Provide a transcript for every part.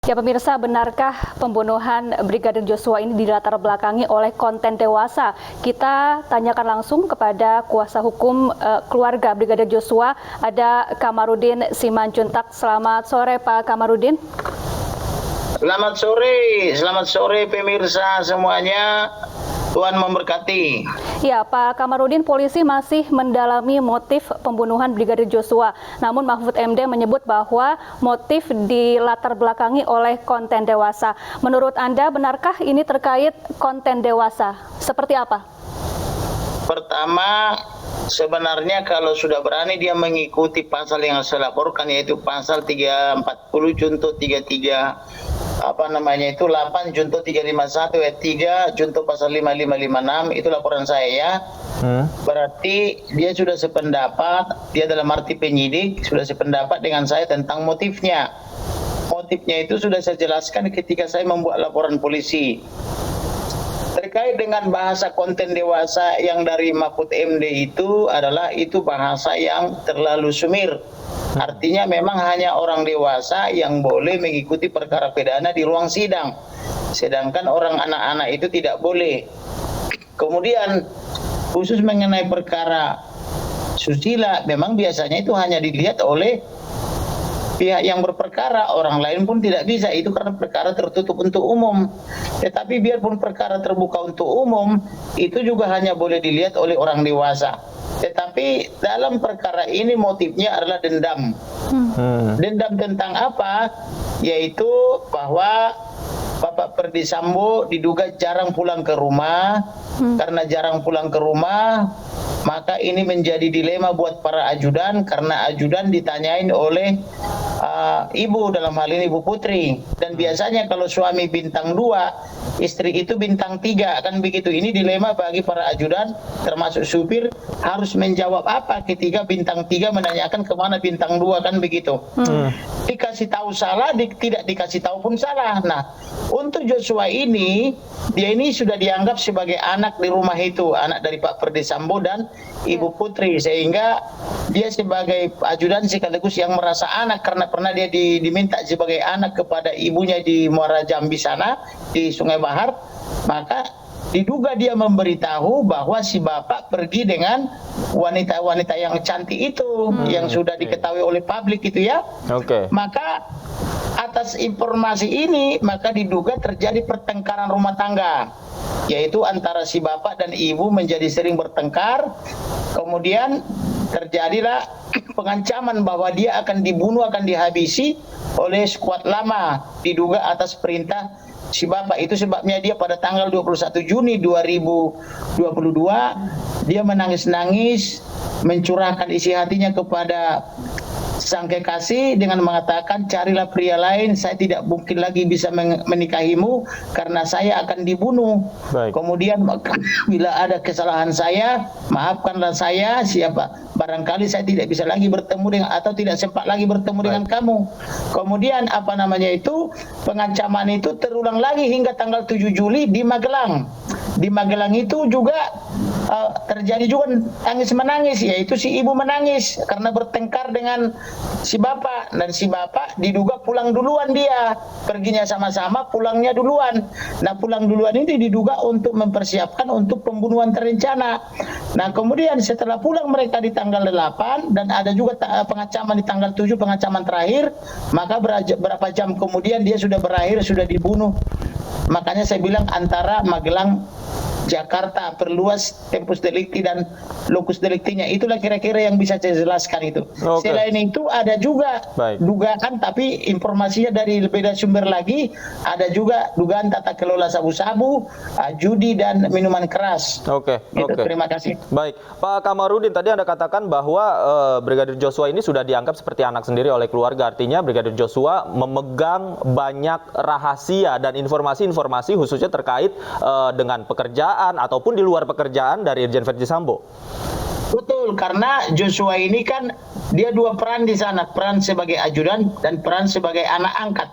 Ya pemirsa, benarkah pembunuhan Brigadir Joshua ini dilatar belakangi oleh konten dewasa? Kita tanyakan langsung kepada kuasa hukum keluarga Brigadir Joshua, ada Kamarudin Simanjuntak. Selamat sore Pak Kamarudin. Selamat sore pemirsa semuanya. Tuhan memberkati. Ya, Pak Kamarudin, polisi masih mendalami motif pembunuhan Brigadir Joshua. Namun Mahfud MD menyebut bahwa motif dilatar belakangi oleh konten dewasa. Menurut Anda, benarkah ini terkait konten dewasa? Seperti apa? Pertama, sebenarnya kalau sudah berani dia mengikuti pasal yang saya laporkan, yaitu pasal 340 junto 33 8 junto 351 ayat 3 junto pasal 5556, itu laporan saya ya. Berarti dia sudah sependapat, dia dalam arti penyidik sudah sependapat dengan saya tentang motifnya. Motifnya itu sudah saya jelaskan ketika saya membuat laporan polisi. Terkait dengan bahasa konten dewasa yang dari Mahfud MD itu adalah itu bahasa yang terlalu sumir. Artinya memang hanya orang dewasa yang boleh mengikuti perkara pidana di ruang sidang. Sedangkan orang anak-anak itu tidak boleh. Kemudian khusus mengenai perkara susila, memang biasanya itu hanya dilihat oleh pihak yang berperkara, orang lain pun tidak bisa, itu karena perkara tertutup untuk umum. Tetapi biarpun perkara terbuka untuk umum, itu juga hanya boleh dilihat oleh orang dewasa. Tetapi dalam perkara ini motifnya adalah dendam. Dendam tentang apa? Yaitu bahwa Bapak Ferdy Sambo diduga jarang pulang ke rumah. Karena jarang pulang ke rumah, maka ini menjadi dilema buat para ajudan, karena ajudan ditanyain oleh ibu, dalam hal ini Ibu Putri. Dan biasanya kalau suami bintang 2, istri itu bintang 3, kan begitu. Ini dilema bagi para ajudan, termasuk supir, harus menjawab apa ketika bintang 3 menanyakan kemana bintang 2, kan begitu. Dikasih tahu salah, tidak dikasih tahu pun salah. Nah, untuk Joshua ini, dia ini sudah dianggap sebagai anak di rumah itu, anak dari Pak Ferdy Sambo dan Ibu Putri, sehingga dia sebagai ajudan sekaligus yang merasa anak, karena pernah dia diminta sebagai anak kepada ibunya di Muara Jambi sana, di Sungai Bahar. Maka diduga dia memberitahu bahwa si bapak pergi dengan wanita-wanita yang cantik itu, yang sudah diketahui oleh publik itu ya. Maka atas informasi ini, maka diduga terjadi pertengkaran rumah tangga, yaitu antara si bapak dan ibu menjadi sering bertengkar. Kemudian terjadilah pengancaman bahwa dia akan dibunuh, akan dihabisi oleh skuad lama, diduga atas perintah si bapak. Itu sebabnya dia pada tanggal 21 Juni 2022 dia menangis-nangis, mencurahkan isi hatinya kepada sang kekasih dengan mengatakan, carilah pria lain, saya tidak mungkin lagi bisa menikahimu karena saya akan dibunuh. Kemudian bila ada kesalahan saya, maafkanlah saya, siapa barangkali saya tidak bisa lagi bertemu dengan, atau tidak sempat lagi bertemu dengan kamu. Kemudian pengancaman itu terulang lagi hingga tanggal 7 Juli di Magelang. Di Magelang itu juga terjadi juga tangis-menangis, yaitu si ibu menangis karena bertengkar dengan si bapak, dan si bapak diduga pulang duluan, dia perginya sama-sama, pulangnya duluan. Nah, pulang duluan ini diduga untuk mempersiapkan untuk pembunuhan terencana. Nah, kemudian setelah pulang mereka di tanggal 8 dan ada juga pengancaman di tanggal 7, pengancaman terakhir, maka berapa jam kemudian dia sudah berakhir, sudah dibunuh. Makanya saya bilang antara Magelang, Jakarta, perluas tempus delicti dan locus delictinya, itulah kira-kira yang bisa saya jelaskan itu. Selain itu ada juga dugaan, tapi informasinya dari beda sumber lagi, ada juga dugaan tata kelola sabu-sabu, judi dan minuman keras. Terima kasih. Baik, Pak Kamarudin, tadi Anda katakan bahwa Brigadir Joshua ini sudah dianggap seperti anak sendiri oleh keluarga. Artinya Brigadir Joshua memegang banyak rahasia dan informasi-informasi khususnya terkait dengan pekerjaan ataupun di luar pekerjaan dari Irjen Ferdy Sambo. Betul, karena Joshua ini kan dia dua peran di sana, peran sebagai ajudan dan peran sebagai anak angkat.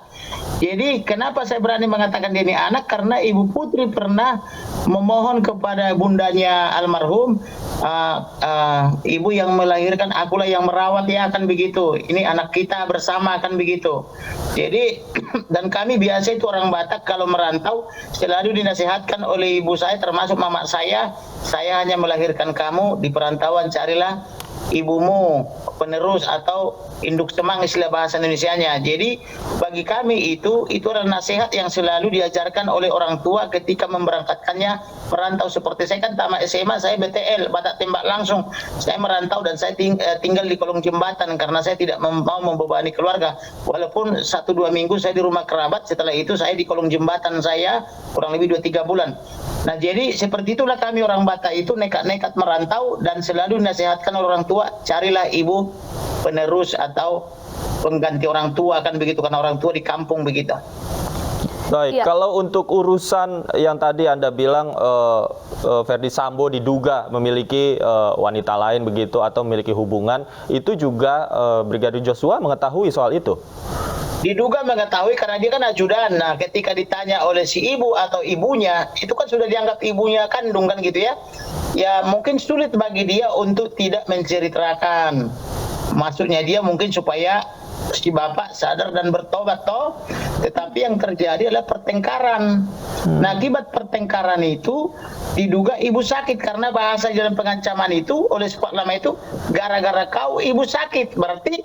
Jadi kenapa saya berani mengatakan dia ini anak? Karena Ibu Putri pernah memohon kepada bundanya almarhum, ibu yang melahirkan, akulah yang merawat, ya akan begitu. Ini anak kita bersama, akan begitu. Jadi dan kami biasa itu orang Batak kalau merantau selalu dinasihatkan oleh ibu saya, termasuk mama saya hanya melahirkan kamu di perantauan, carilah ibumu penerus atau induk semang istilah bahasa Indonesianya. Jadi bagi kami itu adalah nasihat yang selalu diajarkan oleh orang tua ketika memberangkatkannya merantau. Seperti saya kan tamat SMA, saya BTL, Batak Tembak Langsung. Saya merantau dan saya tinggal di kolong jembatan karena saya tidak mau membebani keluarga. Walaupun 1-2 minggu saya di rumah kerabat, setelah itu saya di kolong jembatan saya kurang lebih 2-3 bulan. Nah jadi seperti itulah kami orang Batak itu nekat-nekat merantau dan selalu dinasihatkan oleh orang tua, carilah ibu penerus atau pengganti orang tua, kan begitu, karena orang tua di kampung begitu. Baik, kalau untuk urusan yang tadi Anda bilang Ferdy Sambo diduga memiliki wanita lain begitu atau memiliki hubungan, itu juga Brigadir Joshua mengetahui soal itu? Diduga mengetahui karena dia kan ajudan. Nah, ketika ditanya oleh si ibu atau ibunya, itu kan sudah dianggap ibunya kandung kan gitu ya. Ya mungkin sulit bagi dia untuk tidak menceritakan. Maksudnya dia mungkin supaya si bapak sadar dan bertobat toh. Tetapi yang terjadi adalah pertengkaran. Nah, akibat pertengkaran itu diduga ibu sakit karena bahasa dalam pengancaman itu oleh Pak Lama itu gara-gara kau ibu sakit. Berarti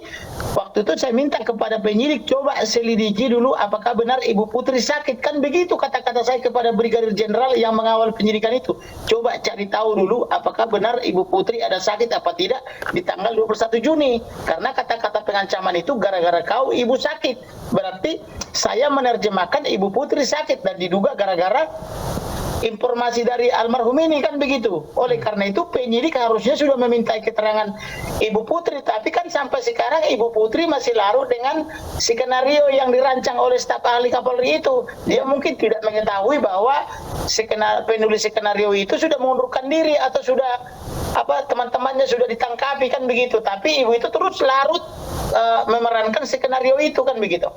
waktu itu saya minta kepada penyidik coba selidiki dulu apakah benar Ibu Putri sakit. Kan begitu kata-kata saya kepada Brigadir Jenderal yang mengawal penyidikan itu. Coba cari tahu dulu apakah benar Ibu Putri ada sakit apa tidak di tanggal 21 Juni. Karena kata-kata pengancaman itu gara-gara kau ibu sakit. Berarti saya menerjemahkan Ibu Putri sakit dan diduga gara-gara informasi dari almarhum ini, kan begitu. Oleh karena itu penyidik harusnya sudah memintai keterangan Ibu Putri, tapi kan sampai sekarang Ibu Putri masih larut dengan skenario yang dirancang oleh staf ahli Kapolri itu. Dia mungkin tidak mengetahui bahwa penulis skenario itu sudah mengundurkan diri atau sudah teman-temannya sudah ditangkapi, kan begitu. Tapi ibu itu terus larut memerankan skenario itu, kan begitu.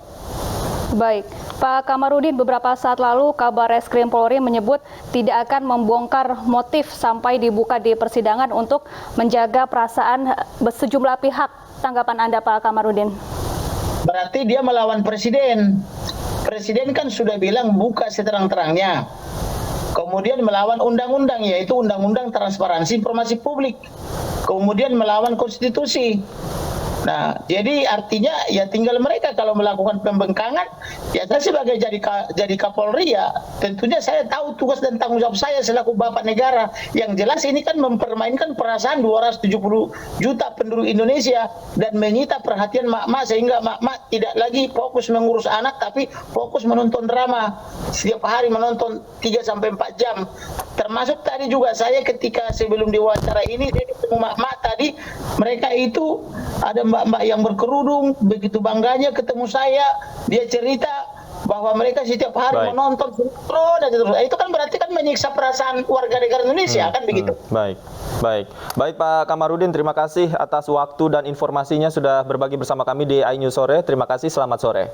Baik, Pak Kamarudin, beberapa saat lalu Kabar Reskrim Polri menyebut tidak akan membongkar motif sampai dibuka di persidangan untuk menjaga perasaan sejumlah pihak. Tanggapan Anda, Pak Kamarudin? Berarti dia melawan presiden. Presiden kan sudah bilang buka seterang-terangnya. Kemudian melawan undang-undang, yaitu Undang-Undang Transparansi Informasi Publik. Kemudian melawan konstitusi. Nah, jadi artinya ya tinggal mereka kalau melakukan pembengkangan, ya saya sebagai jadi Kapolri ya tentunya saya tahu tugas dan tanggung jawab saya selaku Bapak Negara. Yang jelas ini kan mempermainkan perasaan 270 juta penduduk Indonesia dan menyita perhatian mak-mak sehingga mak-mak tidak lagi fokus mengurus anak tapi fokus menonton drama. Setiap hari menonton 3-4 jam. Termasuk tadi juga saya ketika sebelum diwawancara ini saya ketemu mak-mak tadi, mereka itu ada mbak-mbak yang berkerudung, begitu bangganya ketemu saya, dia cerita bahwa mereka setiap hari menonton sinetron dan terus. Itu kan berarti kan menyiksa perasaan warga negara Indonesia, kan begitu. Baik Pak Kamarudin, terima kasih atas waktu dan informasinya sudah berbagi bersama kami di iNews Sore. Terima kasih, selamat sore.